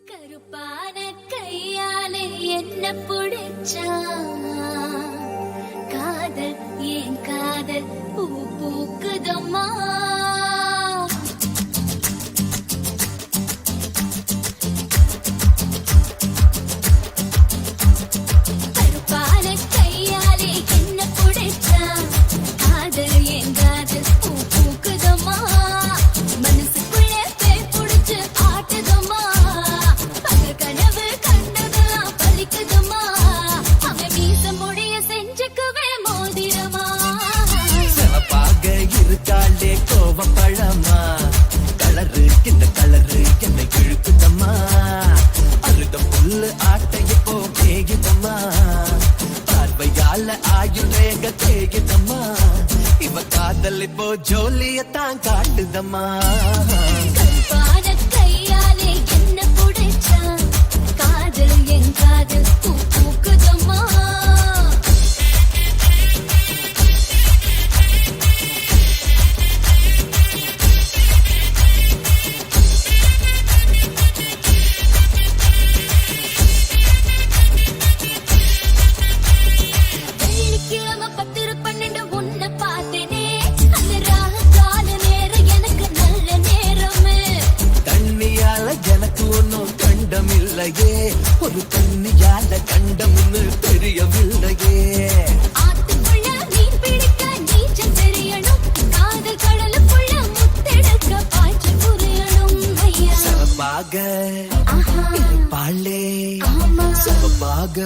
கருப்பான கையாலே என்ன புடிச்சா காதல் ஏன் காதல் பூ பூக்குதம்மா கருப்பான கையாலே என்ன புடிச்சா காதல் ஏன் காதல் பூ பூக்குதம்மா மனசுக்குள்ள பேய் புடிச்சு ஆட்டுதம்மா கனவு கண்டதெல்லாம் பலிக்குதம்மா அவன் மீச முடிய செஞ்சுக்குவே மோதிரமா சிவப்பாக இருக்காளே கோவப்பழமா கலரு இந்த கலரு என்னை இழுக்குதம்மா அழுத புல்லு ஆட்டைய போ கேகுதம்மா பார்வையால ஆயுள் ரேக தேகுதம்மா இவ காதல் இப்போ ஜோலியத்தான் காட்டுதம்மா கருப்பான கையாலே என்ன புடிச்சா காதல் என் காதல் பூ பூக்குதம்மா வெள்ளிக்கிழமை 10-12 உன்னை பார்த்தேனே அந்த ராக கால நேரம் எனக்கு நல்ல நேரமே தண்ணியால எனக்கு ஒன்னும் கண்டமில்லையே ஒரு தண்ணியால கண்டம்னு தெரியவில்லையே ஆத்துக்குள்ள மீன் பிடிக்க நீச்சல் தெரியணும் காதல் கடலுக்குள்ள முத்தெடுக்க பாய்ச்சல் புரியணும் ஐயா சிவப்பாக ஆஹா பாலே ஆமா சிவப்பாக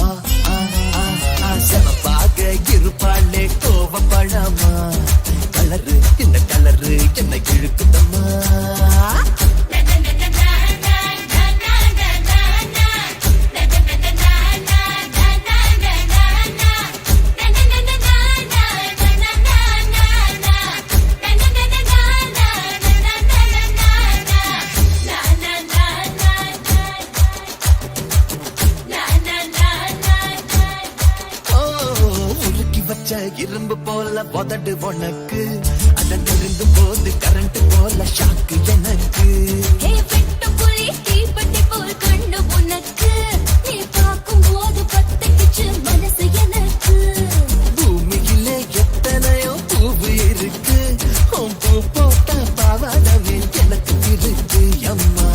ஆ, ஆ, ஆ, ஆ, சிவப்பாக இருப்பாளே கோவப்பழமா கலரு இந்த கலரு என்னை இழுக்குதம்மா உருக்கி வச்ச இரும்பு போல உதடு உனக்கு அதன் நெருங்கும் போது கரண்ட் போல ஷாக்கு எனக்கு ஹே வெட்டு புலி தீப்பெட்டி போல் கண்ணு உனக்கு நீ பார்க்கும் போது பத்திக்கிச்சு மனசு எனக்கு பூமியிலே எத்தனையோ பூவு இருக்கு உன் பூ போட்ட பாவாடவே எனக்கு இருக்கு அம்மா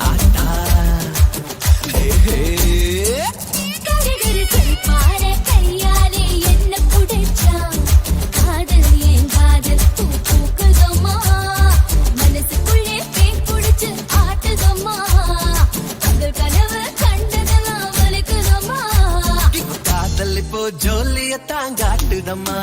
ஆட்டா ஹே ஹே கருகரு கருப்பான கையாலே என்ன புடிச்சா காதல் ஏன் காதல் பூ பூக்குதம்மா மனசுக்குள்ளே பேய் புடிச்சு ஆட்டுதம்மா பகல் கனவு கண்டதெல்லாம் வலிக்குதம்மா காதல் இப்போ ஜோலியத்தான் காட்டுதம்மா